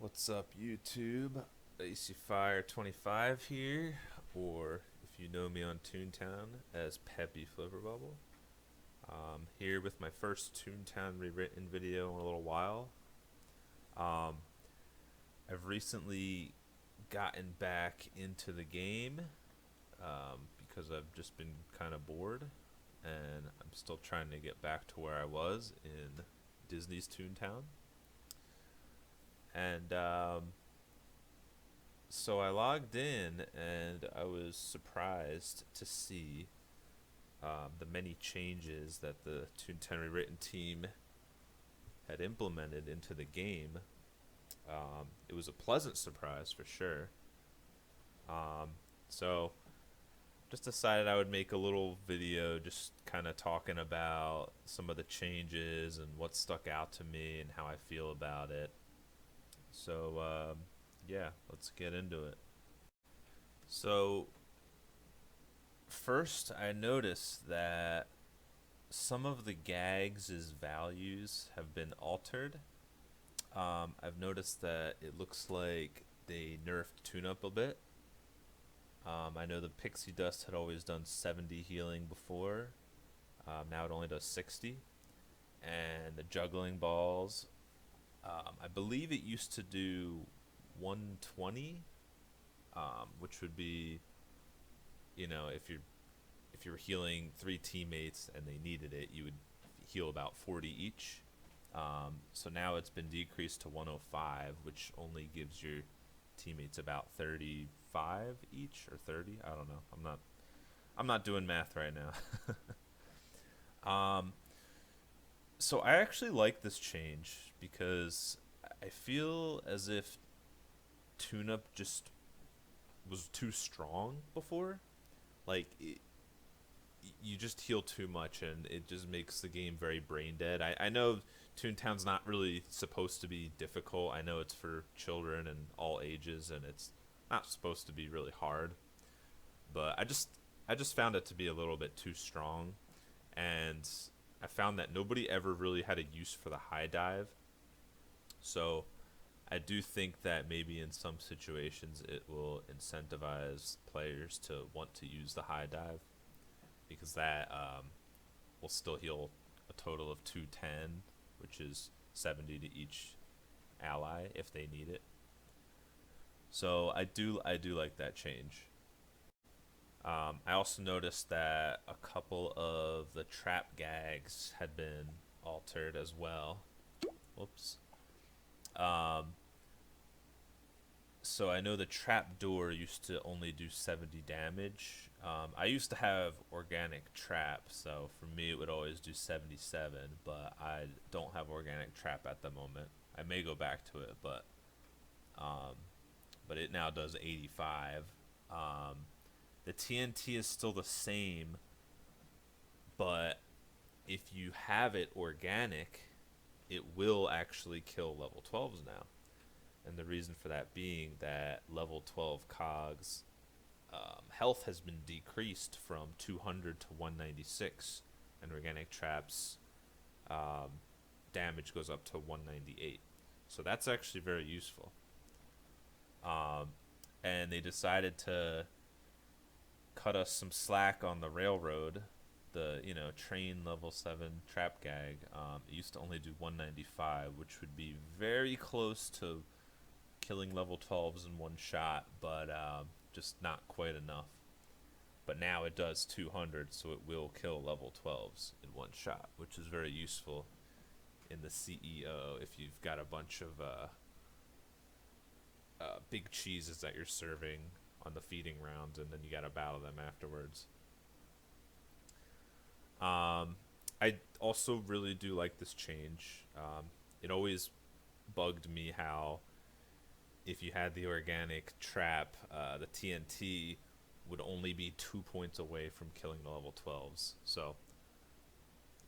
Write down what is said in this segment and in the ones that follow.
What's up, YouTube? AC Fire 25 here, or if you know me on Toontown as Peppy Flipperbubble. Here with my first Toontown Rewritten video in a little while. Um, I've recently gotten back into the game because I've just been kind of bored, and I'm still trying to get back to where I was in Disney's Toontown. And So I logged in and I was surprised to see the many changes that the Toontown Rewritten team had implemented into the game. It was a pleasant surprise for sure. Um, so just decided I would make a little video just kind of talking about some of the changes and what stuck out to me and how I feel about it. So let's get into it. So first, I noticed that some of the gags' values have been altered. I've noticed that it looks like they nerfed Tune Up a bit. I know the Pixie Dust had always done 70 healing before. Now it only does 60. And the juggling balls, I believe it used to do 120, which would be, if you're healing three teammates and they needed it, you would heal about 40 each. So now it's been decreased to 105, which only gives your teammates about 35 each or 30. I don't know. I'm not doing math right now. um, so I actually like this change because I feel as if Tune Up just was too strong before. You just heal too much and it just makes the game very brain dead. I know Toontown's not really supposed to be difficult. I know it's for children and all ages and it's not supposed to be really hard. But I just found it to be a little bit too strong, and I found that nobody ever really had a use for the high dive. So I do think that maybe in some situations it will incentivize players to want to use the high dive because that will still heal a total of 210, which is 70 to each ally if they need it. So I do like that change. I also noticed that a couple of the trap gags had been altered as well. Whoops. Um, so I know the trap door used to only do 70 damage. I used to have organic trap, so for me it would always do 77, but I don't have organic trap at the moment. I may go back to it, um, but it now does 85. The TNT is still the same, but if you have it organic, it will actually kill level 12s now. And the reason for that being that level 12 cogs health has been decreased from 200 to 196, and organic traps um, damage goes up to 198. So that's actually very useful. Um, and they decided to cut us some slack on the railroad. The train level 7 trap gag. It used to only do 195, which would be very close to killing level 12s in one shot, but just not quite enough. But now it does 200, so it will kill level 12s in one shot, which is very useful in the CEO if you've got a bunch of big cheeses that you're serving on the feeding rounds, and then you got to battle them afterwards. I also really do like this change. It always bugged me how if you had the organic trap, the TNT would only be 2 points away from killing the level 12s. So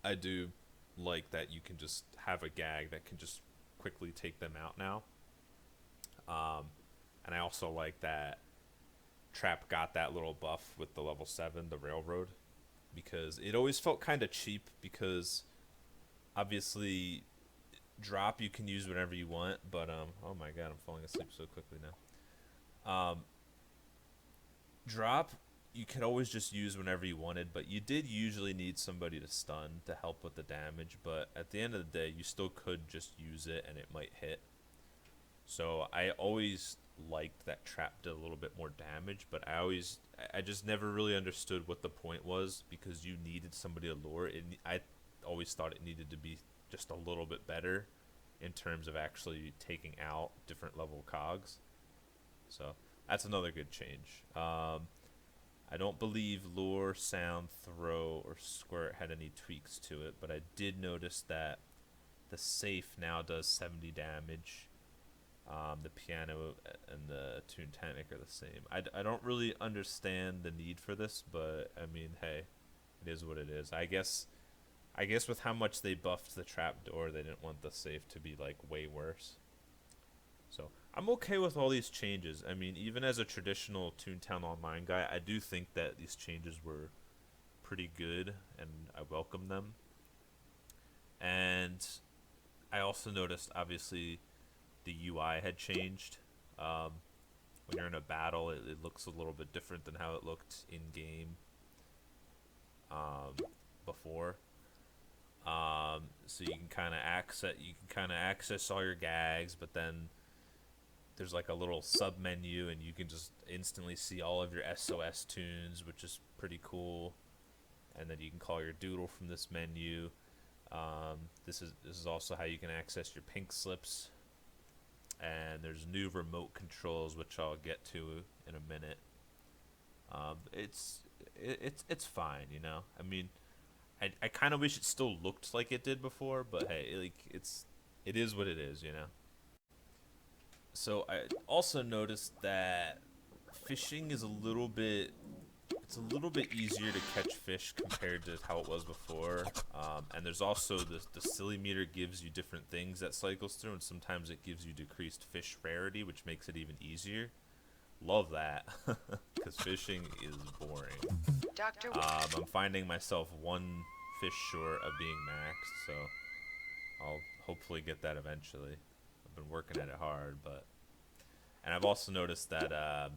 I do like that you can just have a gag that can just quickly take them out now. Um, and I also like that Trap got that little buff with the level 7, the railroad, because it always felt kind of cheap because obviously Drop you can use whenever you want, but oh my god, I'm falling asleep so quickly now. Drop you could always just use whenever you wanted, but you did usually need somebody to stun to help with the damage, but at the end of the day you still could just use it and it might hit. So I always liked that trap did a little bit more damage, but I just never really understood what the point was, because you needed somebody to lure it. I always thought it needed to be just a little bit better in terms of actually taking out different level cogs. So that's another good change. I don't believe lure, sound, throw, or squirt had any tweaks to it, but I did notice that the safe now does 70 damage. The piano and the Toontown are the same. I don't really understand the need for this, but I mean, hey, it is what it is. I guess with how much they buffed the trapdoor, they didn't want the safe to be like way worse. So I'm okay with all these changes. I mean, even as a traditional Toontown Online guy, I do think that these changes were pretty good, and I welcome them. And I also noticed, obviously, the UI had changed. When you're in a battle, it looks a little bit different than how it looked in game before. So you can kind of access all your gags, but then there's like a little sub menu, and you can just instantly see all of your SOS tunes, which is pretty cool. And then you can call your doodle from this menu. This is also how you can access your pink slips. And there's new remote controls, which I'll get to in a minute. It's fine, you know. I mean, I kind of wish it still looked like it did before, but hey, it is what it is, you know. So I also noticed that fishing is it's a little bit easier to catch fish compared to how it was before. And there's also the silly meter gives you different things that cycles through, and sometimes it gives you decreased fish rarity, which makes it even easier. Love that, because fishing is boring. I'm finding myself one fish short of being maxed, so I'll hopefully get that eventually. I've been working at it hard, and I've also noticed that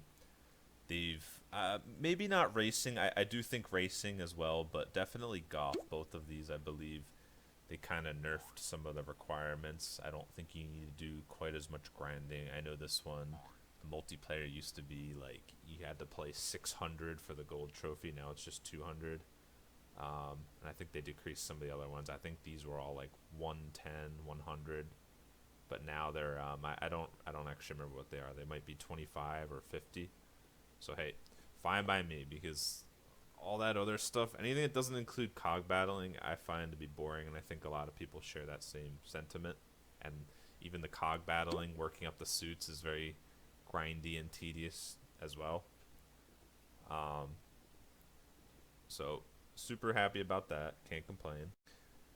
they've maybe not racing. I do think racing as well, but definitely golf. Both of these, I believe, they kind of nerfed some of the requirements. I don't think you need to do quite as much grinding. I know this one, the multiplayer used to be like you had to play 600 for the gold trophy. Now it's just 200. And I think they decreased some of the other ones. I think these were all like 110, 100. But now they're I don't actually remember what they are. They might be 25 or 50. So hey, fine by me, because all that other stuff, anything that doesn't include cog battling, I find to be boring, and I think a lot of people share that same sentiment. And even the cog battling, working up the suits, is very grindy and tedious as well. So super happy about that. Can't complain.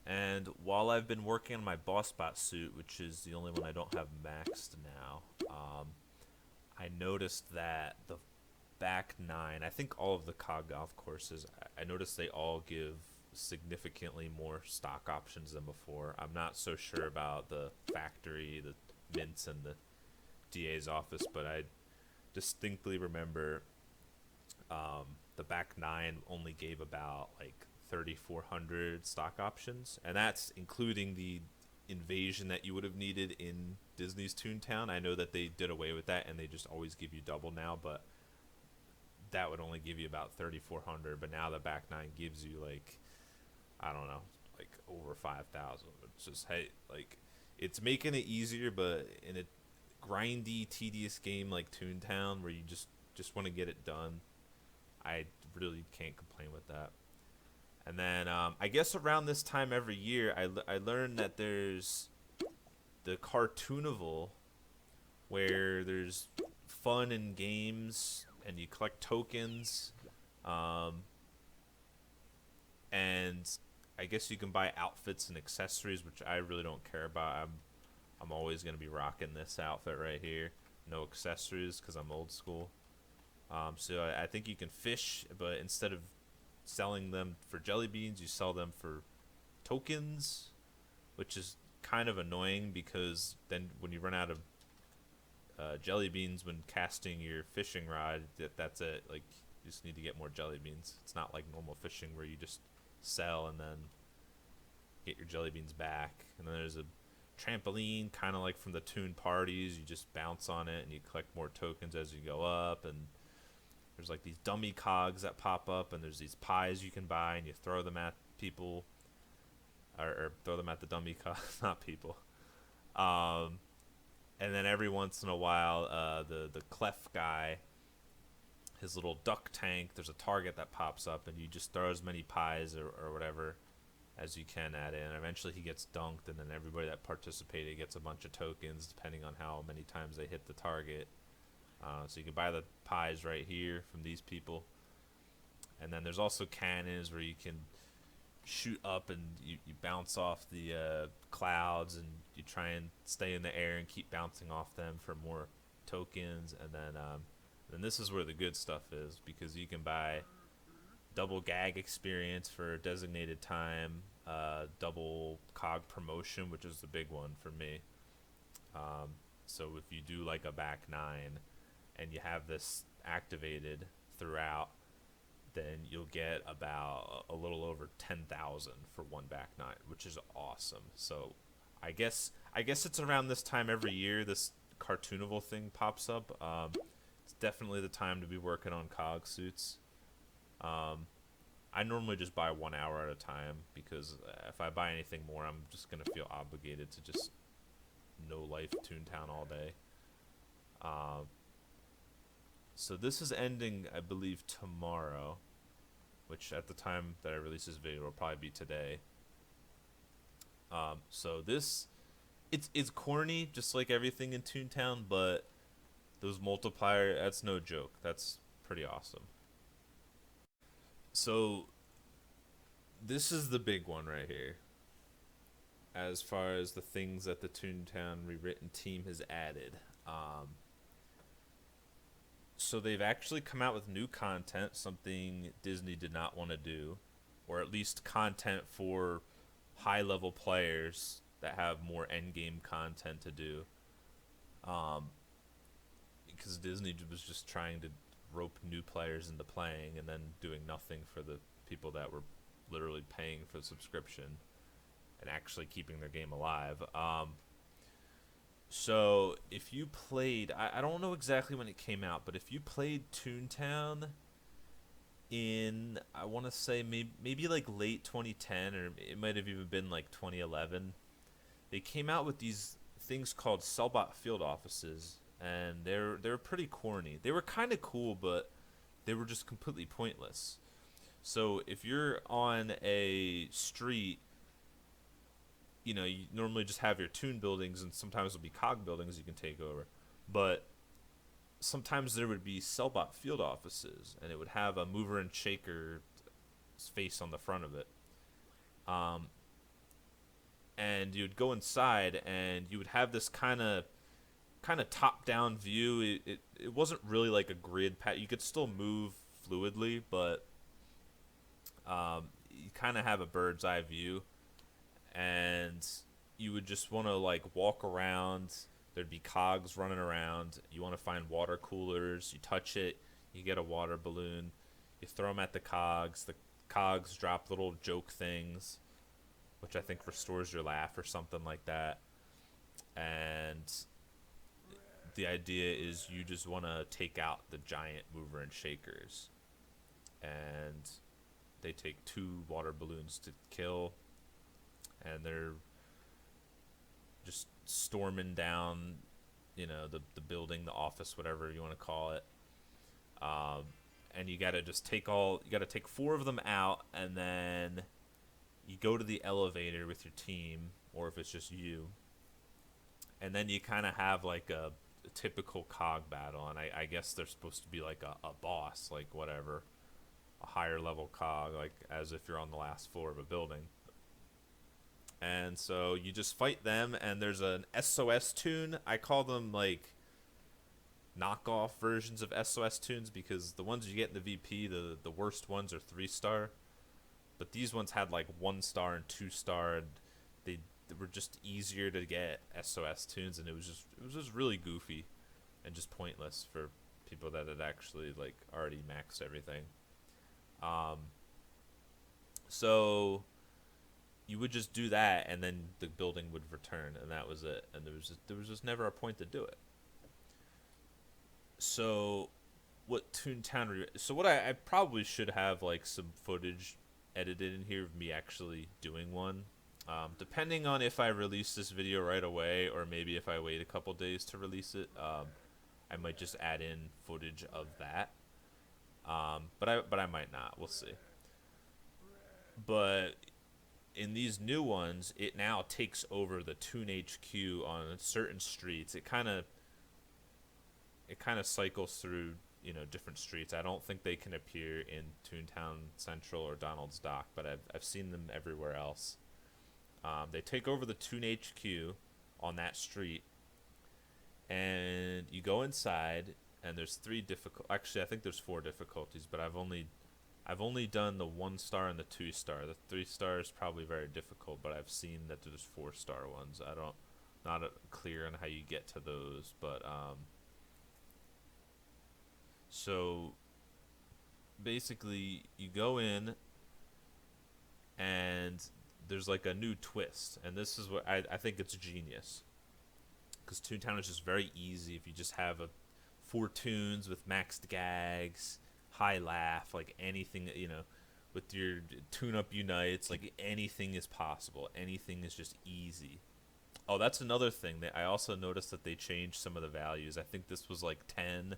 And while I've been working on my boss bot suit, which is the only one I don't have maxed now, I noticed that the back 9, I think all of the COG golf courses, I noticed they all give significantly more stock options than before. I'm not so sure about the factory, the mints, and the DA's office, but I distinctly remember the back 9 only gave about like 3,400 stock options, and that's including the invasion that you would have needed in Disney's Toontown. I know that they did away with that, and they just always give you double now, but that would only give you about 3,400. But now the back 9 gives you like, I don't know, like over 5,000. It's just, hey, like, it's making it easier, but in a grindy, tedious game like Toontown, where you just want to get it done, I really can't complain with that. And then I guess around this time every year, I learned that there's the Cartoonival, where there's fun and games, and you collect tokens, and I guess you can buy outfits and accessories, which I really don't care about. I'm always gonna be rocking this outfit right here, no accessories, because I'm old school. So I think you can fish, but instead of selling them for jelly beans, you sell them for tokens, which is kind of annoying because then when you run out of jelly beans when casting your fishing rod, that's it. Like, you just need to get more jelly beans. It's not like normal fishing where you just sell and then get your jelly beans back. And then there's a trampoline, kind of like from the Toon parties. You just bounce on it and you collect more tokens as you go up. And there's like these dummy cogs that pop up, and there's these pies you can buy, and you throw them at people, or throw them at the dummy cogs, not people. And then every once in a while, the clef guy, his little duck tank, there's a target that pops up, and you just throw as many pies or whatever as you can at it. And eventually he gets dunked, and then everybody that participated gets a bunch of tokens depending on how many times they hit the target. So you can buy the pies right here from these people. And then there's also cannons where you can shoot up and you bounce off the clouds, and you try and stay in the air and keep bouncing off them for more tokens. And then this is where the good stuff is, because you can buy double gag experience for a designated time, double cog promotion, which is the big one for me. So if you do like a back 9 and you have this activated throughout, then you'll get about a little over 10,000 for one back 9, which is awesome. So I guess it's around this time every year this Cartoonival thing pops up. It's definitely the time to be working on cog suits. I normally just buy 1 hour at a time, because if I buy anything more, I'm just gonna feel obligated to just no life Toontown all day. So this is ending, I believe, tomorrow, which at the time that I release this video will probably be today. So this, it's corny, just like everything in Toontown, but those multiplier, that's no joke. That's pretty awesome. So this is the big one right here, as far as the things that the Toontown Rewritten team has added. So they've actually come out with new content, something Disney did not want to do, or at least content for high-level players that have more endgame content to do. Because Disney was just trying to rope new players into playing and then doing nothing for the people that were literally paying for the subscription and actually keeping their game alive. So if you played, I don't know exactly when it came out, but if you played Toontown in, I want to say maybe like late 2010, or it might have even been like 2011, they came out with these things called Sellbot Field Offices, and they're pretty corny. They were kind of cool, but they were just completely pointless. So if you're on a street, you know, you normally just have your Toon buildings, and sometimes it'll be Cog buildings you can take over. But sometimes there would be Sellbot Field Offices, and it would have a mover and shaker face on the front of it. And you'd go inside, and you would have this kind of top-down view. It wasn't really like a grid pat. You could still move fluidly, but you kind of have a bird's eye view. And you would just want to like walk around. There'd be cogs running around. You want to find water coolers. You touch it, you get a water balloon. You throw them at the cogs. The cogs drop little joke things, which I think restores your laugh or something like that. And the idea is you just want to take out the giant mover and shakers. And they take 2 water balloons to kill. And they're just storming down, you know, the building, the office, whatever you want to call it. And you gotta just take 4 of them out, and then you go to the elevator with your team, or if it's just you, and then you kind of have like a typical cog battle. And I guess they're supposed to be like a boss, like whatever, a higher level cog, like as if you're on the last floor of a building. And so you just fight them, and there's an SOS Toon. I call them like knockoff versions of SOS Toons, because the ones you get in the VP, the worst ones are 3-star, but these ones had like 1-star and 2-star, and were just easier to get SOS tunes, and it was just really goofy and just pointless for people that had actually like already maxed everything. Um, so you would just do that, and then the building would return, and that was it. And there was just never a point to do it. So what so what I probably should have like some footage edited in here of me actually doing one. Depending on if I release this video right away or maybe if I wait a couple days to release it, I might just add in footage of that. But I might not. We'll see. But in these new ones, it now takes over the Toon HQ on certain streets. It kind of cycles through different streets. I don't think they can appear in Toontown Central or Donald's Dock, but I've seen them everywhere else. They take over the Toon HQ on that street, and you go inside, and there's actually I think there's 4 difficulties, but I've only done the 1-star and the 2-star. The 3-star is probably very difficult, but I've seen that there's 4-star ones. Not clear on how you get to those, but so basically you go in and there's like a new twist, and this is what I think it's genius, because Toontown is just very easy if you just have 4 tunes with maxed gags, high laugh, like anything that with your tune up unites, like anything is possible. Anything is just easy. Oh, that's another thing that I also noticed, that they changed some of the values. I think this was like 10.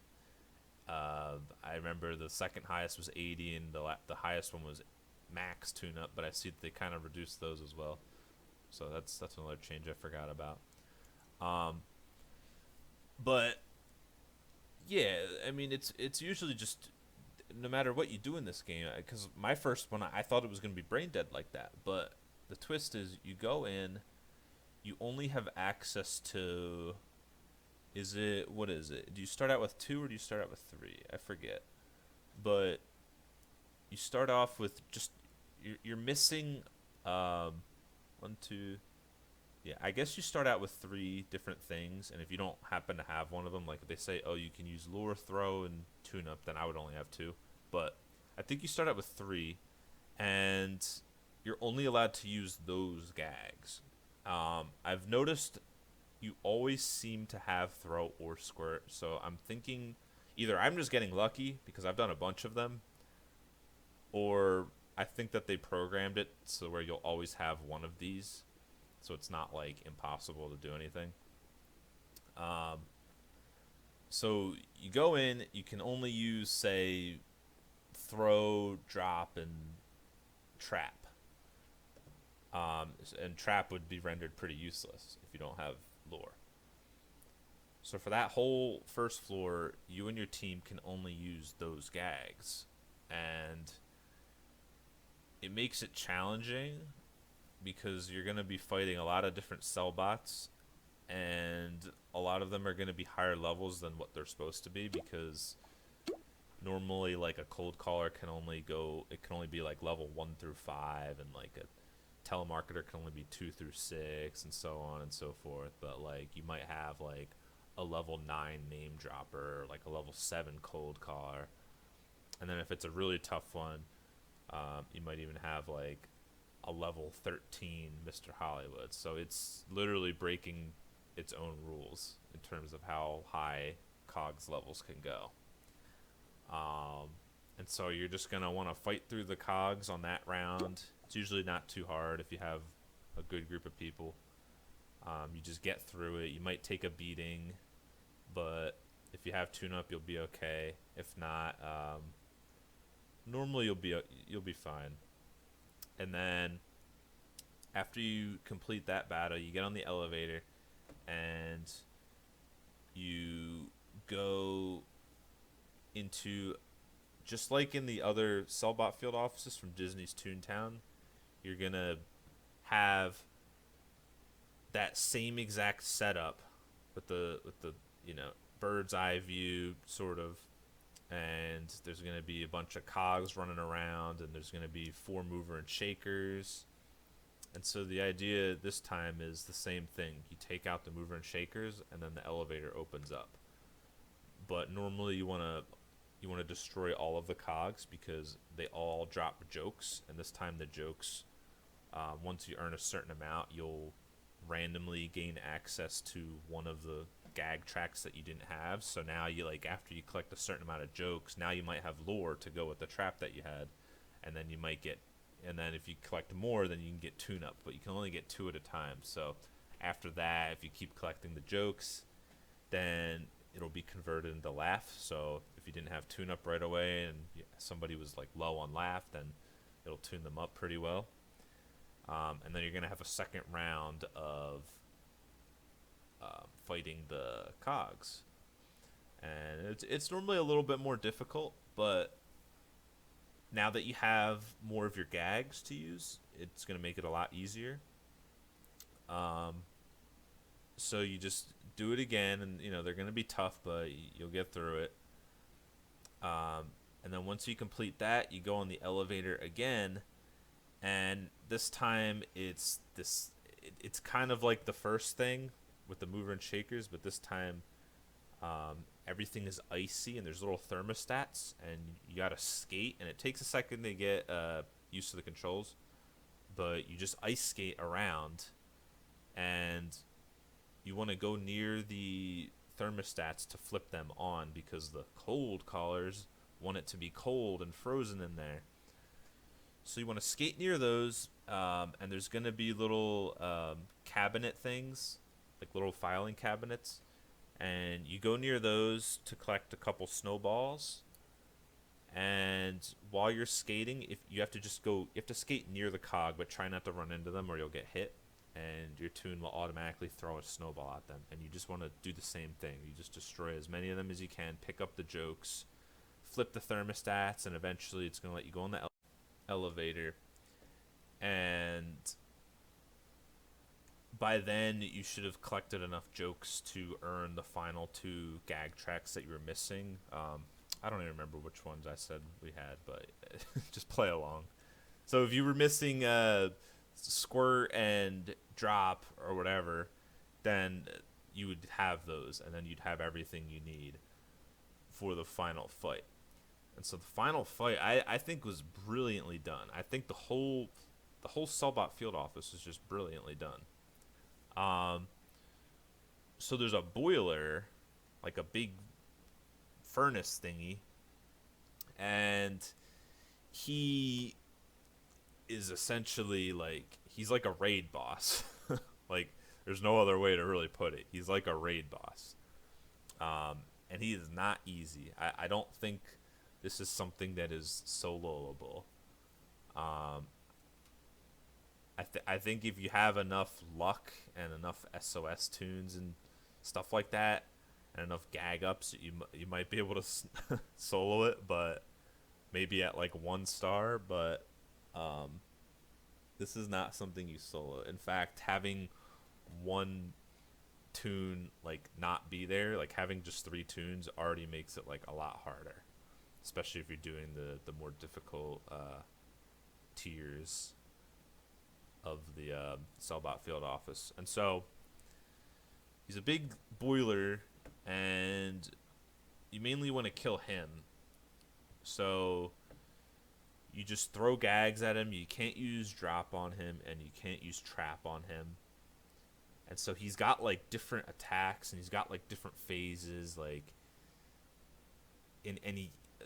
I remember the second highest was 80, and the highest one was max tune up, but I see that they kind of reduced those as well. So that's another change I forgot about. But yeah, I mean it's usually just, no matter what you do in this game, because my first one I thought it was going to be brain dead like that, but the twist is you go in, you only have access to, what is it? Do you start out with 2 or do you start out with 3? I forget. But you start off with just, you're missing 1, 2. Yeah, I guess you start out with 3 different things, and if you don't happen to have one of them, like if they say, oh, you can use lure, throw, and tune up, then I would only have 2. But I think you start out with 3, and you're only allowed to use those gags. I've noticed you always seem to have throw or squirt, so I'm thinking either I'm just getting lucky because I've done a bunch of them, or I think that they programmed it so where you'll always have one of these, so it's not like impossible to do anything. So you go in, you can only use, say, throw, drop, and trap. And trap would be rendered pretty useless if you don't have lore. So for that whole first floor, you and your team can only use those gags, and it makes it challenging because you're going to be fighting a lot of different cell bots, and a lot of them are going to be higher levels than what they're supposed to be, because normally like a cold caller can only be like level 1 through 5, and like a telemarketer can only be 2 through 6, and so on and so forth. But like you might have like a level 9 name dropper, or like a level 7 cold caller, and then if it's a really tough one, you might even have like a level 13 Mr. Hollywood. So it's literally breaking its own rules in terms of how high Cog's levels can go. And so you're just going to want to fight through the Cogs on that round. It's usually not too hard if you have a good group of people. You just get through it. You might take a beating, but if you have tune-up, you'll be okay. If not, normally you'll be fine. And then after you complete that battle, you get on the elevator and you go into, just like in the other Cellbot field offices from Disney's Toontown, you're gonna have that same exact setup with the bird's eye view sort of, and there's gonna be a bunch of cogs running around, and there's gonna be 4 mover and shakers, And so the idea this time is the same thing. You take out the mover and shakers, and then the elevator opens up. But normally you want to destroy all of the cogs because they all drop jokes, and this time the jokes, once you earn a certain amount, you'll randomly gain access to one of the gag tracks that you didn't have. So now you, like, after you collect a certain amount of jokes, now you might have lore to go with the trap that you had, and then you might get, and then if you collect more, then you can get tune up, but you can only get 2 at a time. So after that, if you keep collecting the jokes, then it'll be converted into laugh. So if you didn't have tune up right away and somebody was like low on laugh, then it'll tune them up pretty well. And then you're gonna have a second round of fighting the cogs, and it's normally a little bit more difficult, but now that you have more of your gags to use, it's gonna make it a lot easier. So you just do it again, and they're gonna be tough, but you'll get through it. And then once you complete that, you go on the elevator again, and this time it's kind of like the first thing with the mover and shakers, but this time everything is icy and there's little thermostats, and you gotta skate, and it takes a second to get used to the controls, but you just ice skate around, and you want to go near the thermostats to flip them on because the cold callers want it to be cold and frozen in there. So you want to skate near those, and there's going to be little cabinet things, like little filing cabinets, and you go near those to collect a couple snowballs. And while you're skating, if you have to you have to skate near the cog, but try not to run into them or you'll get hit, and your tune will automatically throw a snowball at them. And you just want to do the same thing. You just destroy as many of them as you can, pick up the jokes, flip the thermostats, and eventually it's going to let you go on the elevator. And by then you should have collected enough jokes to earn the final 2 gag tracks that you were missing. I don't even remember which ones I said we had, but just play along. So if you were missing squirt and drop or whatever, then you would have those, and then you'd have everything you need for the final fight. And so the final fight, I think, was brilliantly done. I think the whole Cellbot field office is just brilliantly done. So there's a boiler, like a big furnace thingy, and he is essentially like, he's like a raid boss. Like, there's no other way to really put it. He's like a raid boss. And he is not easy. I don't think this is something that is soloable. I think if you have enough luck and enough SOS tunes and stuff like that, and enough gag ups, you might be able to solo it, but maybe at like 1 star. But this is not something you solo. In fact, having 1 tune like not be there, like having just 3 tunes already makes it like a lot harder, especially if you're doing the more difficult tiers of the Cellbot field office. And so he's a big boiler, and you mainly want to kill him. So you just throw gags at him. You can't use drop on him, and you can't use trap on him. And so he's got like different attacks, and he's got like different phases. Like,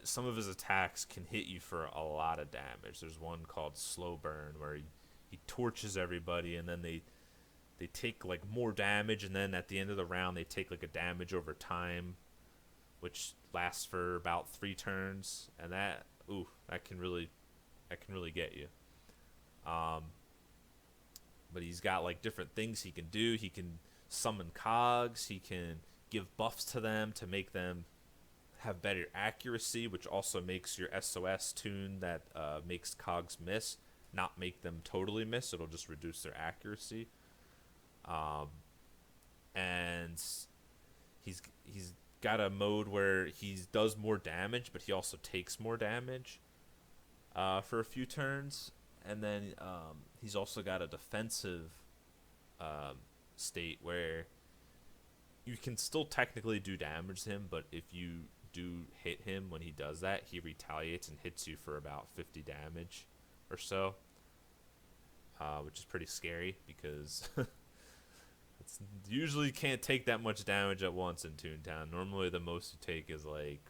some of his attacks can hit you for a lot of damage. There's one called Slow Burn where he torches everybody, and then they take like more damage, and then at the end of the round they take like a damage over time, which lasts for about 3 turns, and that can really get you. But he's got like different things he can do. He can summon cogs. He can give buffs to them to make them have better accuracy, which also makes your SOS tune that makes cogs miss not make them totally miss. It'll just reduce their accuracy. And he's got a mode where he does more damage, but he also takes more damage for a few turns. and then he's also got a defensive um, state where you can still technically do damage to him, but if you do hit him when he does that, he retaliates and hits you for about 50 damage or so, which is pretty scary because it's usually can't take that much damage at once in Toontown. Normally the most you take is like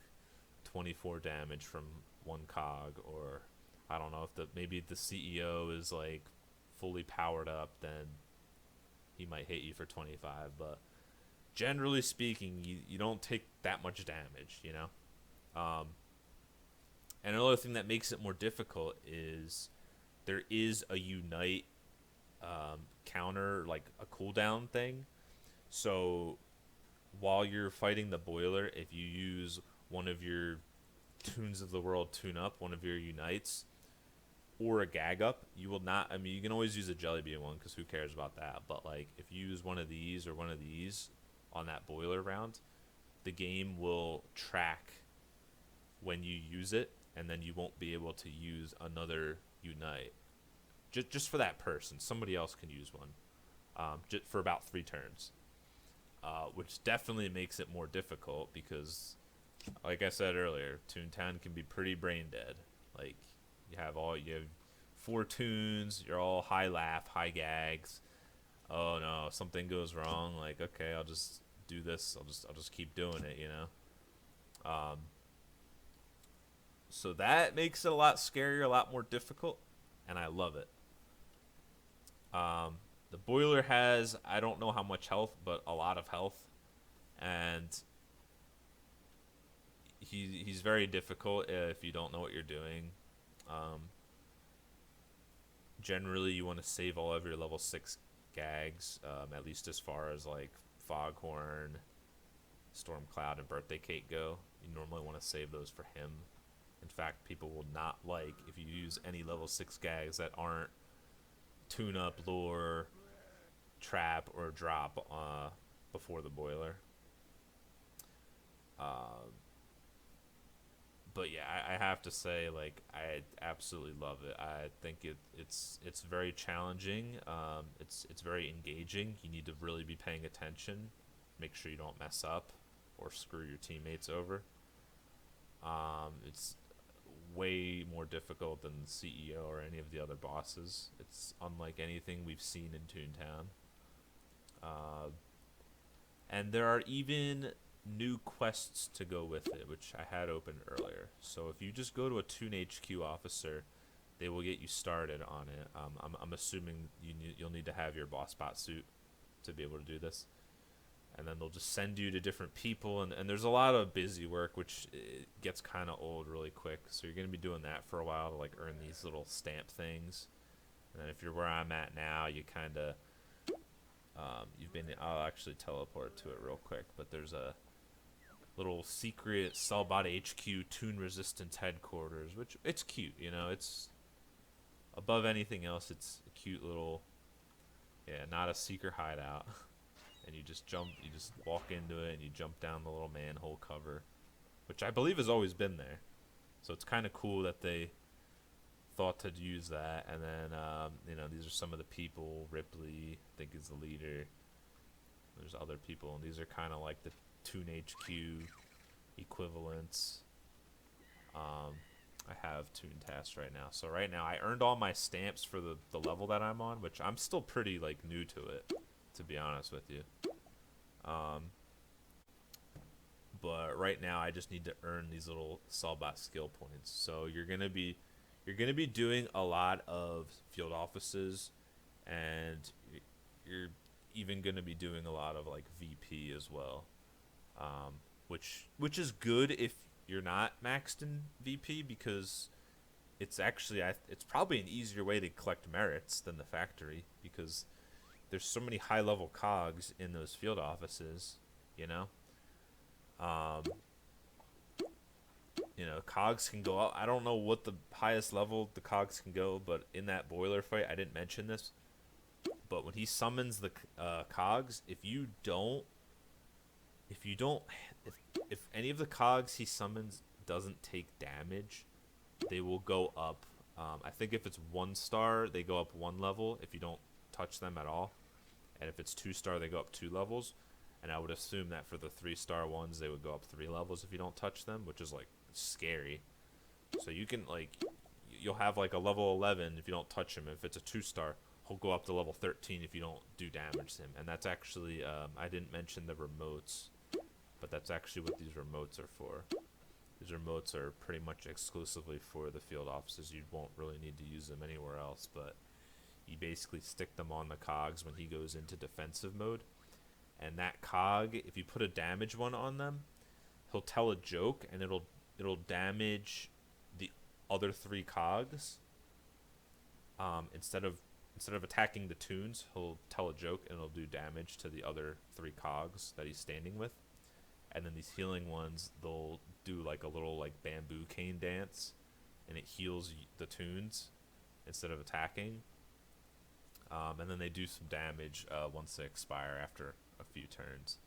24 damage from one cog, or I don't know if maybe the CEO is like fully powered up, then he might hit you for 25, but generally speaking, you don't take that much damage, you know? And another thing that makes it more difficult is there is a unite counter, like a cooldown thing. So while you're fighting the boiler, if you use one of your Tunes of the World tune up, one of your unites, or a gag up, you will not, I mean, you can always use a jelly bean one because who cares about that, but like if you use one of these or one of these on that boiler round, the game will track when you use it, and then you won't be able to use another unite just for that person. Somebody else can use one just for about 3 turns, which definitely makes it more difficult because, like I said earlier, Toontown can be pretty brain dead. Like you have 4 tunes, you're all high laugh, high gags. Oh no, something goes wrong. Like, okay, I'll just do this. I'll just keep doing it, you know. So that makes it a lot scarier, a lot more difficult, and I love it. The boiler has, I don't know how much health, but a lot of health, and he's very difficult if you don't know what you're doing. Generally, you want to save all of your level 6 gags, at least as far as like Foghorn, Stormcloud, and Birthday Cake go. You normally want to save those for him. In fact, people will not like if you use any level 6 gags that aren't tune up, lure, trap, or drop before the boiler. But yeah, I have to say, like, I absolutely love it. I think it's very challenging. It's very engaging. You need to really be paying attention. Make sure you don't mess up or screw your teammates over. It's way more difficult than the CEO or any of the other bosses. It's unlike anything we've seen in Toontown. And there are even new quests to go with it, which I had opened earlier. So if you just go to a Toon HQ officer, they will get you started on it. I'm assuming you'll need to have your boss bot suit to be able to do this. And then they'll just send you to different people, and there's a lot of busy work, which gets kind of old really quick. So you're going to be doing that for a while to like earn these little stamp things. And then if you're where I'm at now, you kind of I'll actually teleport to it real quick, but there's a little secret Cellbot HQ Toon Resistance headquarters, which it's cute, you know, it's above anything else, it's a cute little, yeah, not a secret hideout. And you just walk into it and you jump down the little manhole cover, which I believe has always been there. So it's kind of cool that they thought to use that. And then, you know, these are some of the people. Ripley, I think, is the leader. There's other people, and these are kind of like the Toon HQ equivalents. I have Toon Tasks right now. So right now, I earned all my stamps for the level that I'm on, which I'm still pretty, like, new to it, to be honest with you. But right now, I just need to earn these little Cellbot skill points. So you're gonna be doing a lot of field offices, and you're even gonna be doing a lot of like VP as well, which is good if you're not maxed in VP, because it's actually it's probably an easier way to collect merits than the factory, because there's so many high level cogs in those field offices, you know. You know, cogs can go up. I don't know what the highest level the cogs can go, but in that boiler fight, I didn't mention this, but when he summons the cogs, if any of the cogs he summons doesn't take damage, they will go up I think if it's 1 star, they go up 1 level if you don't touch them at all, and if it's 2 star, they go up 2 levels. And I would assume that for the 3 star ones, they would go up 3 levels if you don't touch them, which is like scary. So you can like, you'll have like a level 11 if you don't touch him. If it's a 2 star, he'll go up to level 13 if you don't do damage to him. And that's actually, I didn't mention the remotes, but that's actually what these remotes are for. These remotes are pretty much exclusively for the field offices. You won't really need to use them anywhere else, but you basically stick them on the cogs when he goes into defensive mode. And that cog, if you put a damage one on them, he'll tell a joke and it'll damage the other 3 cogs. Instead of attacking the toons, he'll tell a joke and it'll do damage to the other 3 cogs that he's standing with. And then these healing ones, they'll do like a little like bamboo cane dance, and it heals the toons instead of attacking. And then they do some damage once they expire after a few turns.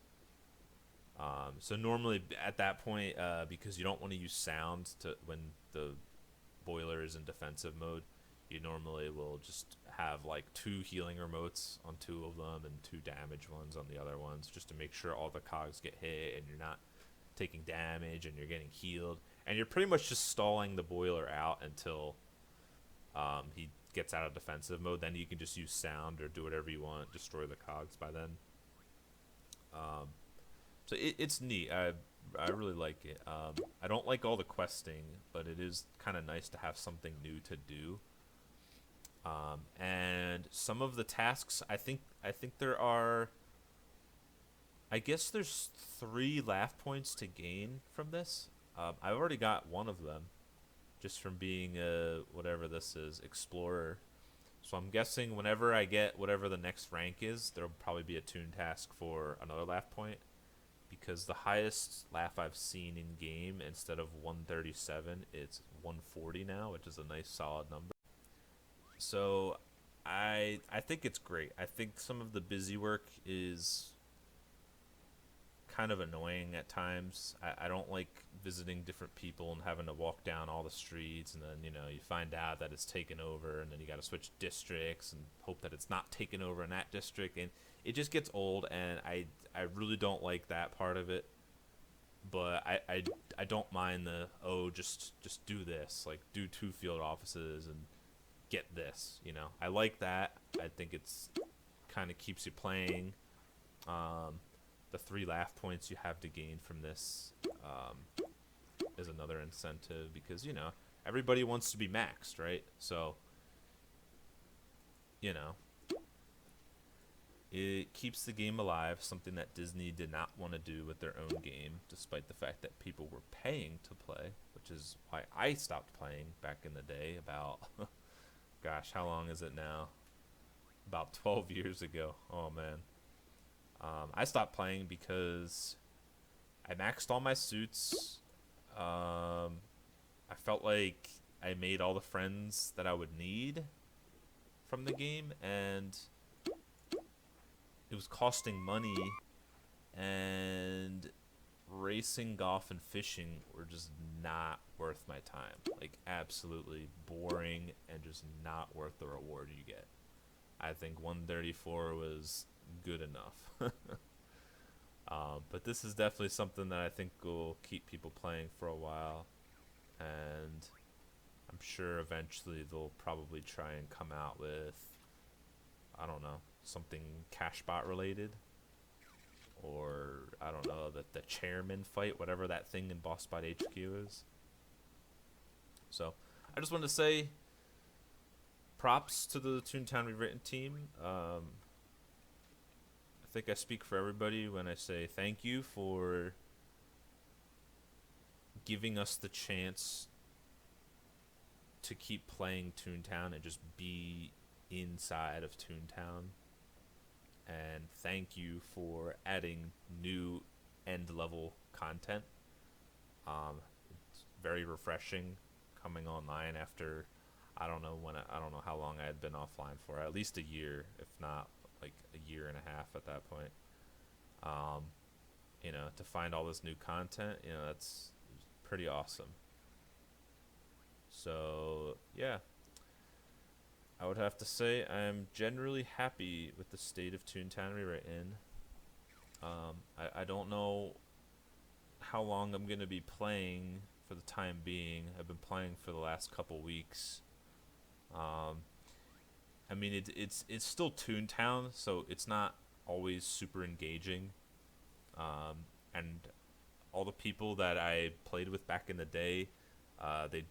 So normally at that point, because you don't want to use sound to when the boiler is in defensive mode, you normally will just have like 2 healing remotes on 2 of them and 2 damage ones on the other ones, just to make sure all the cogs get hit and you're not taking damage and you're getting healed, and you're pretty much just stalling the boiler out until he gets out of defensive mode. Then you can just use sound or do whatever you want, destroy the cogs by then. So it's neat. I really like it. I don't like all the questing, but it is kind of nice to have something new to do. And some of the tasks, I think there are, I guess there's 3 laugh points to gain from this. I've already got one of them, just from being a, whatever this is, explorer. So I'm guessing whenever I get whatever the next rank is, there'll probably be a toon task for another laugh point, because the highest laugh I've seen in game, instead of 137, it's 140 now, which is a nice solid number. So I think it's great. I think some of the busy work is kind of annoying at times. I don't like visiting different people and having to walk down all the streets, and then you find out that it's taken over, and then you got to switch districts and hope that it's not taken over in that district, and it just gets old, and I really don't like that part of it. But I don't mind the just do this, like do 2 field offices and get this. I like that. I think it's kind of keeps you playing. The 3 laugh points you have to gain from this is another incentive, because everybody wants to be maxed, right? So it keeps the game alive, something that Disney did not want to do with their own game, despite the fact that people were paying to play, which is why I stopped playing back in the day about gosh, how long is it now? About 12 years ago. Oh man. I stopped playing because I maxed all my suits. I felt like I made all the friends that I would need from the game, and it was costing money, and racing, golf, and fishing were just not worth my time. Like, absolutely boring and just not worth the reward you get. I think 134 was good enough. But this is definitely something that I think will keep people playing for a while, and I'm sure eventually they'll probably try and come out with, I don't know, something Cashbot related, or I don't know, the chairman fight, whatever that thing in BossBot HQ is. So I just wanted to say props to the Toontown Rewritten team. I think I speak for everybody when I say thank you for giving us the chance to keep playing Toontown and just be inside of Toontown. And thank you for adding new end level content. It's very refreshing coming online after I don't know how long I had been offline for, at least a year, if not like a year and a half at that point. To find all this new content, that's pretty awesome. So yeah, I would have to say I'm generally happy with the state of Toontown Rewritten. I don't know how long I'm gonna be playing for the time being. I've been playing for the last couple weeks. Um, I mean, it's still Toontown, so it's not always super engaging. And all the people that I played with back in the day, they,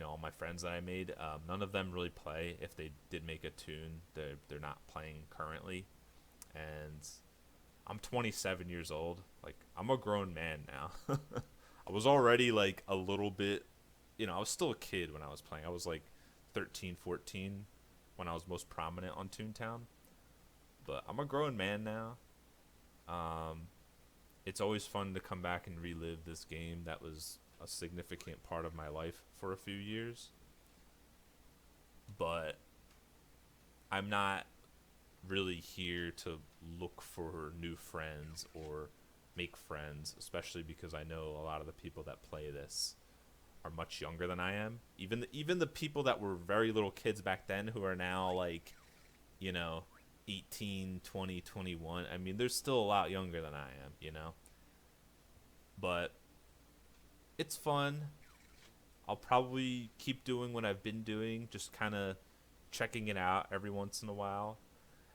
all my friends that I made, none of them really play. If they did make a tune, they're not playing currently, and I'm 27 years old. Like, I'm a grown man now. I was already like a little bit, I was still a kid when I was playing. I was like 13, 14 when I was most prominent on Toontown. But I'm a grown man now. Um, it's always fun to come back and relive this game that was a significant part of my life for a few years. But I'm not really here to look for new friends or make friends, especially because I know a lot of the people that play this are much younger than I am. Even the people that were very little kids back then who are now like, you know, 18, 20, 21. I mean, they're still a lot younger than I am. But it's fun. I'll probably keep doing what I've been doing, just kind of checking it out every once in a while.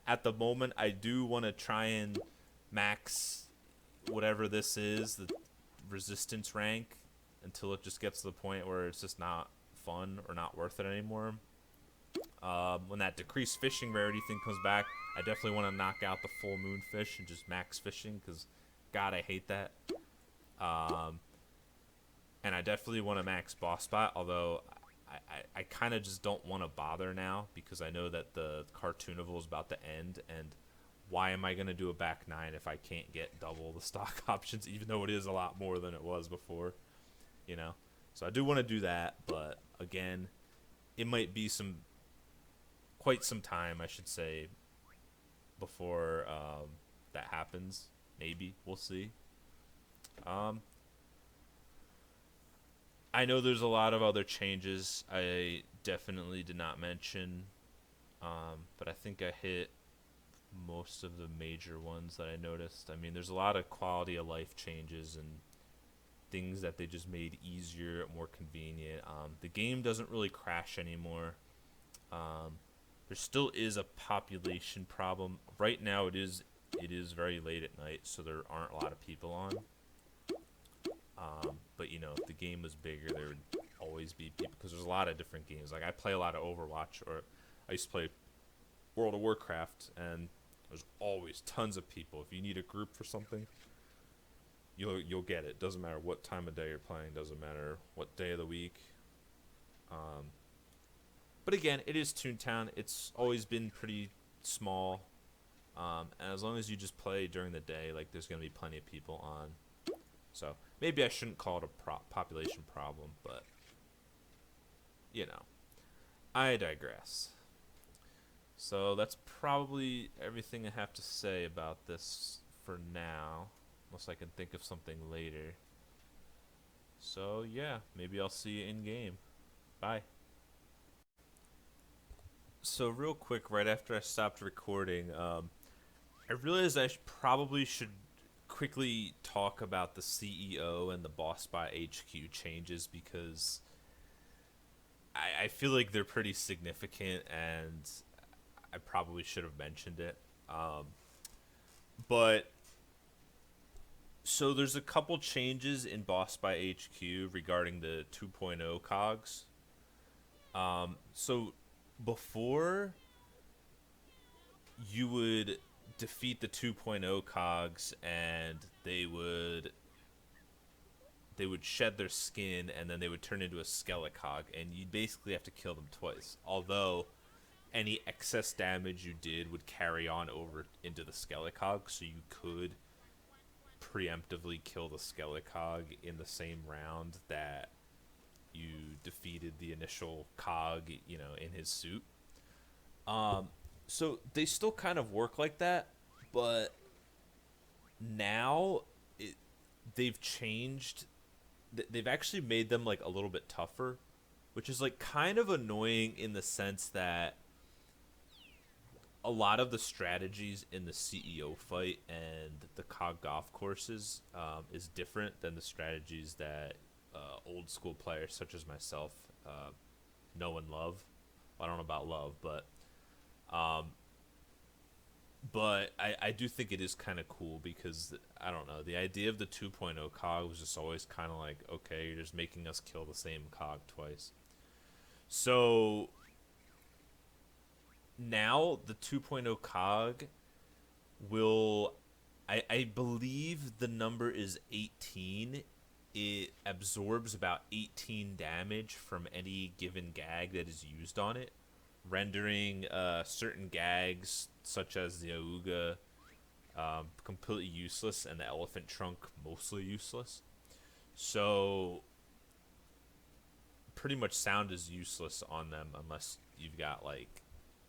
At the moment, I do want to try and max whatever this is, the resistance rank, until it just gets to the point where it's just not fun or not worth it anymore. When that decreased fishing rarity thing comes back, I definitely want to knock out the full moon fish and just max fishing, because God, I hate that. And I definitely want to max boss spot, although I kind of just don't want to bother now, because I know that the Cartoonival is about to end, and why am I going to do a back 9 if I can't get double the stock options, even though it is a lot more than it was before, So I do want to do that, but again, it might be quite some time, I should say, before that happens. Maybe. We'll see. I know there's a lot of other changes I definitely did not mention, but I think I hit most of the major ones that I noticed. I mean, there's a lot of quality of life changes and things that they just made easier, more convenient. The game doesn't really crash anymore. There still is a population problem. Right now it is very late at night, so there aren't a lot of people on. But if the game was bigger, there would always be people, because there's a lot of different games. Like, I play a lot of Overwatch, or I used to play World of Warcraft, and there's always tons of people. If you need a group for something, you'll get it. Doesn't matter what time of day you're playing. Doesn't matter what day of the week. But again, it is Toontown. It's always been pretty small. And as long as you just play during the day, like, there's gonna be plenty of people on. So maybe I shouldn't call it a population problem, but I digress. So that's probably everything I have to say about this for now, unless I can think of something later. So yeah, maybe I'll see you in game. Bye. So real quick, right after I stopped recording, I realized I probably should quickly talk about the CEO and the Boss Bot HQ changes, because I feel like they're pretty significant, and I probably should have mentioned it. But so there's a couple changes in Boss Bot HQ regarding the 2.0 cogs. So before, you would defeat the 2.0 cogs and they would shed their skin, and then they would turn into a skelecog, and you'd basically have to kill them twice, although any excess damage you did would carry on over into the skelecog, so you could preemptively kill the skelecog in the same round that you defeated the initial cog, in his suit. So they still kind of work like that, but now they've changed. They've actually made them like a little bit tougher, which is like kind of annoying in the sense that a lot of the strategies in the CEO fight and the Cog golf courses is different than the strategies that old school players such as myself know and love. Well, I don't know about love, um, but I do think it is kind of cool because I don't know, the idea of the 2.0 cog was just always kind of like, okay, you're just making us kill the same cog twice. So now the 2.0 cog will, I believe the number is 18. It absorbs about 18 damage from any given gag that is used on it, rendering certain gags such as the Auga completely useless and the elephant trunk mostly useless. So pretty much sound is useless on them unless you've got like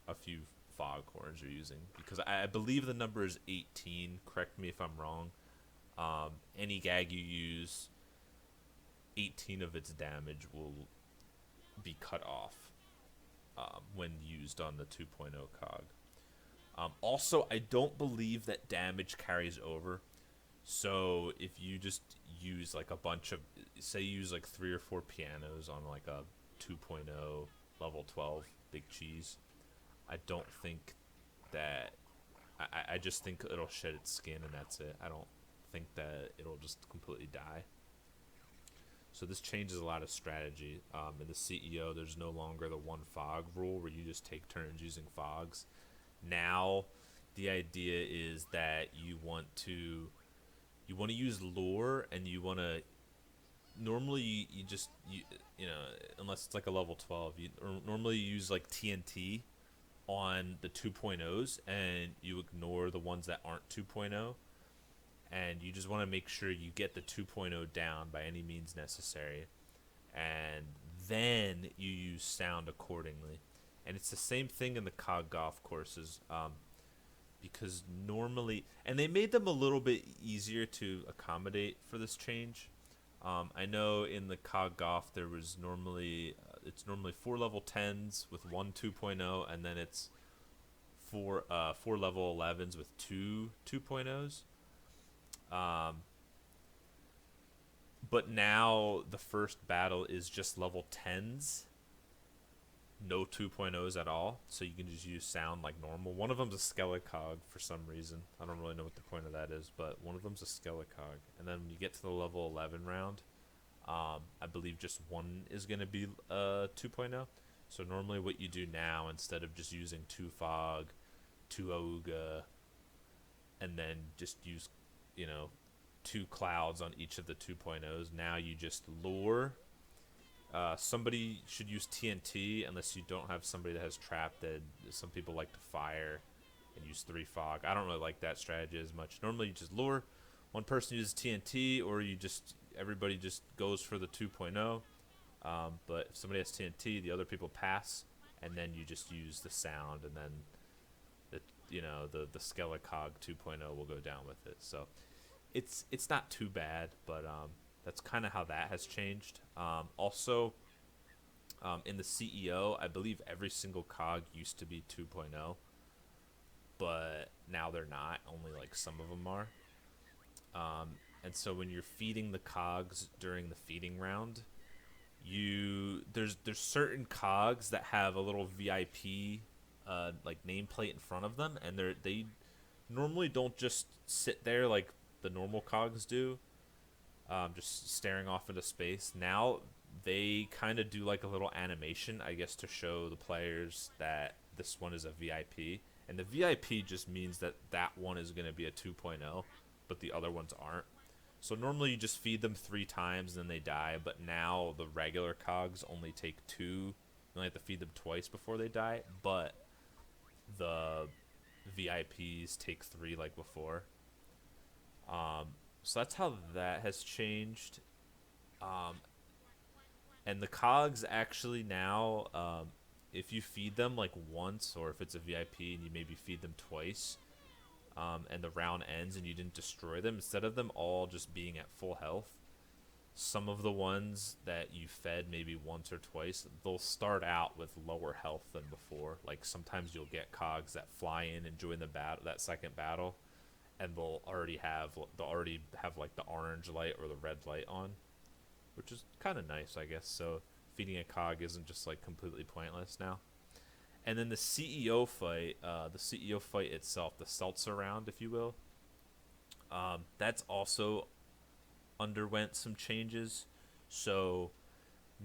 a few foghorns you're using, because I believe the number is 18. Correct me if I'm wrong. Any gag you use, 18 of its damage will be cut off when used on the 2.0 cog. Also, I don't believe that damage carries over. So if you just use like a bunch of, say you use like 3 or 4 pianos on like a 2.0 level 12 big cheese, I don't think that, I just think it'll shed its skin and that's it. I don't think that it'll just completely die. So this changes a lot of strategy. In the CEO, there's no longer the one fog rule where you just take turns using fogs. Now, the idea is that you want to use lure, and you want to normally you know, unless it's like a level 12, you normally use like TNT on the 2.0s, and you ignore the ones that aren't 2.0, and you just want to make sure you get the 2.0 down by any means necessary, and then you use sound accordingly. And it's the same thing in the Cog golf courses, because normally, and they made them a little bit easier to accommodate for this change. I know in the Cog golf there was normally it's normally 4 level 10s with 1 2.0, and then it's 4 level 11s with 2 2.0s. But now the first battle is just level 10s, no 2.0s at all, so you can just use sound like normal. One of them's a Skelecog for some reason. I don't really know what the point of that is, but one of them's a Skelecog. And then when you get to the level 11 round, I believe just one is going to be 2.0. So normally what you do now, instead of just using 2 fog, 2 auga, and then just use, you know, 2 clouds on each of the 2.0s, now you just lure. Somebody should use TNT unless you don't have somebody that has trap. That some people like to fire and use 3 fog. I don't really like that strategy as much. Normally you just lure, one person uses TNT, or everybody just goes for the 2.0. But if somebody has TNT, the other people pass, and then you just use the sound, and then the Skelecog 2.0 will go down with it. So it's not too bad, but that's kind of how that has changed. Also, in the CEO, I believe every single cog used to be 2.0, but now they're not. Only like some of them are. And so when you're feeding the cogs during the feeding round, there's certain cogs that have a little VIP like nameplate in front of them, and they normally don't just sit there like the normal cogs do, just staring off into space. Now they kind of do like a little animation, I guess, to show the players that this one is a VIP, and the VIP just means that one is going to be a 2.0, but the other ones aren't. So normally you just feed them 3 times and then they die, but now the regular cogs only take 2. You only have to feed them twice before they die, but the VIPs take 3 like before. So that's how that has changed. And the cogs actually now, if you feed them like once, or if it's a VIP and you maybe feed them twice, and the round ends and you didn't destroy them, instead of them all just being at full health, some of the ones that you fed maybe once or twice, they'll start out with lower health than before. Like sometimes you'll get cogs that fly in and join the battle, that second battle, and they'll already have like the orange light or the red light on, which is kind of nice, I guess. So feeding a cog isn't just like completely pointless now. And then the CEO fight itself, the seltzer round, if you will, that's also underwent some changes. So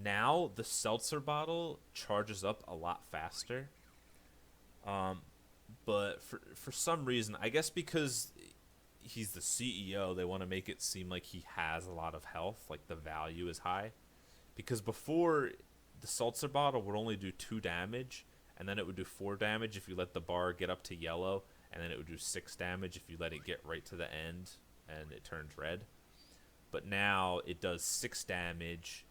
now the seltzer bottle charges up a lot faster. Um, but for some reason, I guess because he's the CEO, they want to make it seem like he has a lot of health, like the value is high. Because before, the seltzer bottle would only do 2 damage, and then it would do 4 damage if you let the bar get up to yellow, and then it would do 6 damage if you let it get right to the end and it turns red. But now it does 6 damage.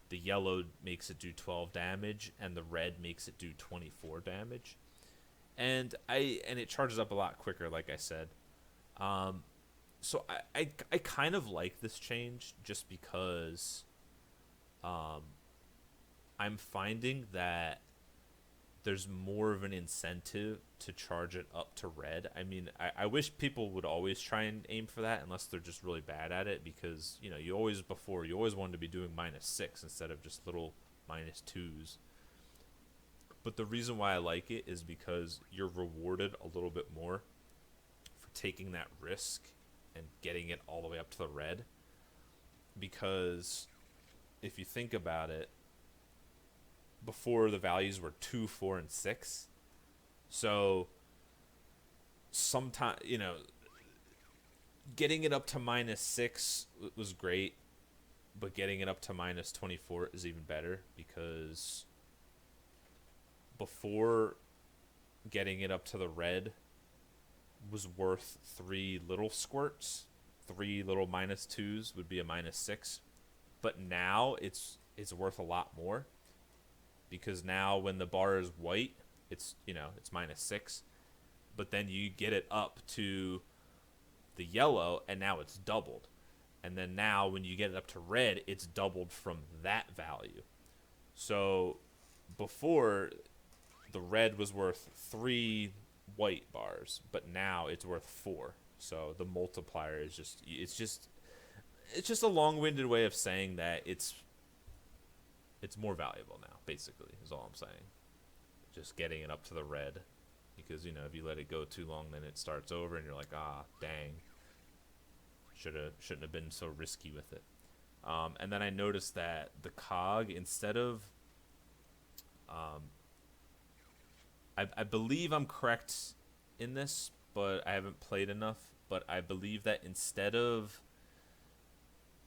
The yellow makes it do 12 damage, and the red makes it do 24 damage. And it charges up a lot quicker, like I said. So I kind of like this change just because I'm finding that there's more of an incentive to charge it up to red. I mean, I wish people would always try and aim for that unless they're just really bad at it, because, you know, you always wanted to be doing -6 instead of just little -2s. But the reason why I like it is because you're rewarded a little bit more for taking that risk and getting it all the way up to the red. Because if you think about it, before the values were 2, 4, and 6. So sometimes, you know, getting it up to -6 was great, but getting it up to -24 is even better, because before, getting it up to the red was worth 3 little squirts. 3 little -2s would be a -6. But now it's worth a lot more, because now when the bar is white, it's -6, but then you get it up to the yellow and now it's doubled. And then now when you get it up to red, it's doubled from that value. So before, the red was worth 3 white bars, but now it's worth 4. So the multiplier is just a long-winded way of saying that it's more valuable now, basically, is all I'm saying. Just getting it up to the red, because, you know, if you let it go too long, then it starts over and you're like, dang, shouldn't have been so risky with it. And then I noticed that the cog, instead of I believe I'm correct in this, but I haven't played enough, but I believe that instead of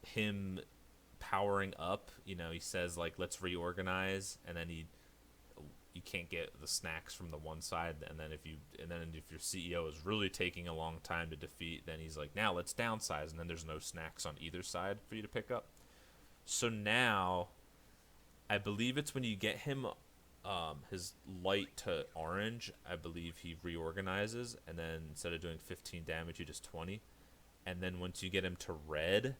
him powering up, you know, he says like, let's reorganize, and then you can't get the snacks from the one side, and then if your CEO is really taking a long time to defeat, then he's like, now let's downsize, and then there's no snacks on either side for you to pick up. So now I believe it's when you get him his light to orange, I believe he reorganizes, and then instead of doing 15 damage, he does 20. And then once you get him to red,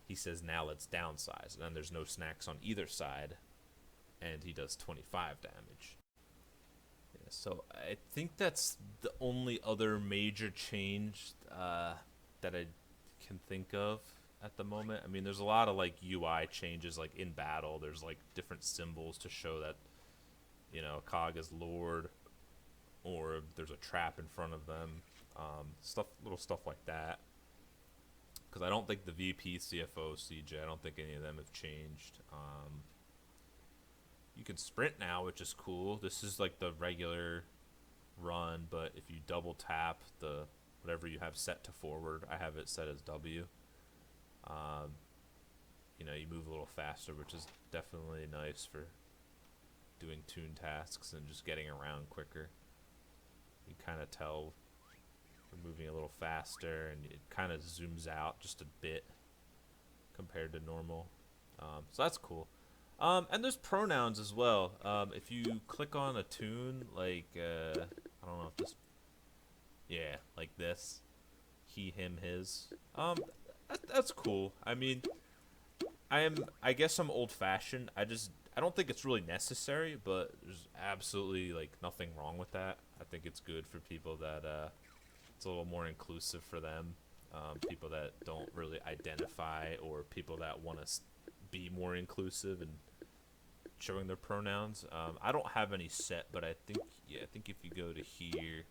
he says, now let's downsize. And then there's no snacks on either side, and he does 25 damage. Yeah, so I think that's the only other major change that I can think of at the moment. I mean, there's a lot of like UI changes, like in battle, there's like different symbols to show that, you know, Cog is Lord, or there's a trap in front of them, little stuff like that. Because I don't think the VP, CFO, CJ, I don't think any of them have changed. You can sprint now, which is cool. This is like the regular run, but if you double tap the whatever you have set to forward, I have it set as W. You know, you move a little faster, which is definitely nice for doing toon tasks and just getting around quicker. You kind of tell we're moving a little faster, and it kind of zooms out just a bit compared to normal. So that's cool. And there's pronouns as well. If you click on a toon, like, I don't know if this, yeah, like this, he, him, his. That's cool. I mean, I guess I'm old fashioned. I don't think it's really necessary, but there's absolutely like nothing wrong with that. I think it's good for people that it's a little more inclusive for them. People that don't really identify, or people that want to be more inclusive and showing their pronouns. I don't have any set, but I think if you go to here,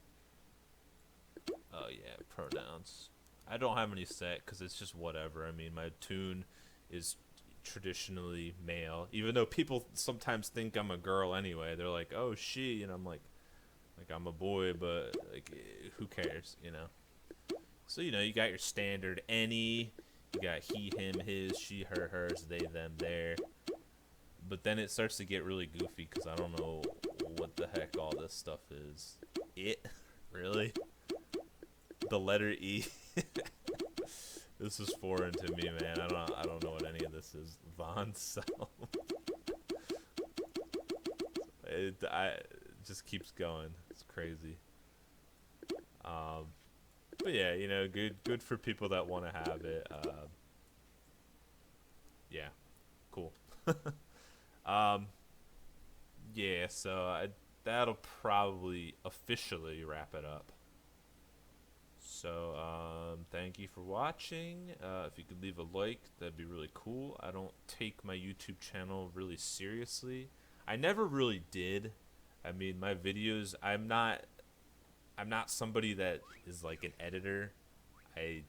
oh yeah, pronouns. I don't have any set because it's just whatever. I mean, my tune is traditionally male, even though people sometimes think I'm a girl anyway. They're like, "Oh, she," and I'm like I'm a boy, but like, who cares, you know? So you got your standard any, you got he, him, his, she, her, hers, they, them, their. But then it starts to get really goofy because I don't know what the heck all this stuff is. It, really? The letter E. This is foreign to me, man. I don't know what any of this is. Von Cell. It just keeps going. It's crazy. But yeah, good for people that want to have it. Yeah, cool. Yeah, so that'll probably officially wrap it up. So, thank you for watching. If you could leave a like, that'd be really cool. I don't take my YouTube channel really seriously. I never really did. I mean, my videos, I'm not somebody that is like an editor. I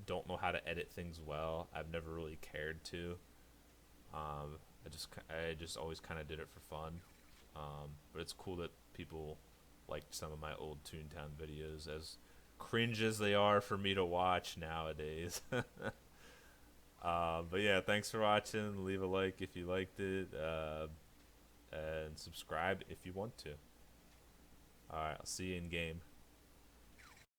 don't know how to edit things well. I've never really cared to. I just always kind of did it for fun. But it's cool that people liked some of my old Toontown videos, as cringe as they are for me to watch nowadays. But yeah, thanks for watching. Leave a like if you liked it, and subscribe if you want to. Alright, I'll see you in game.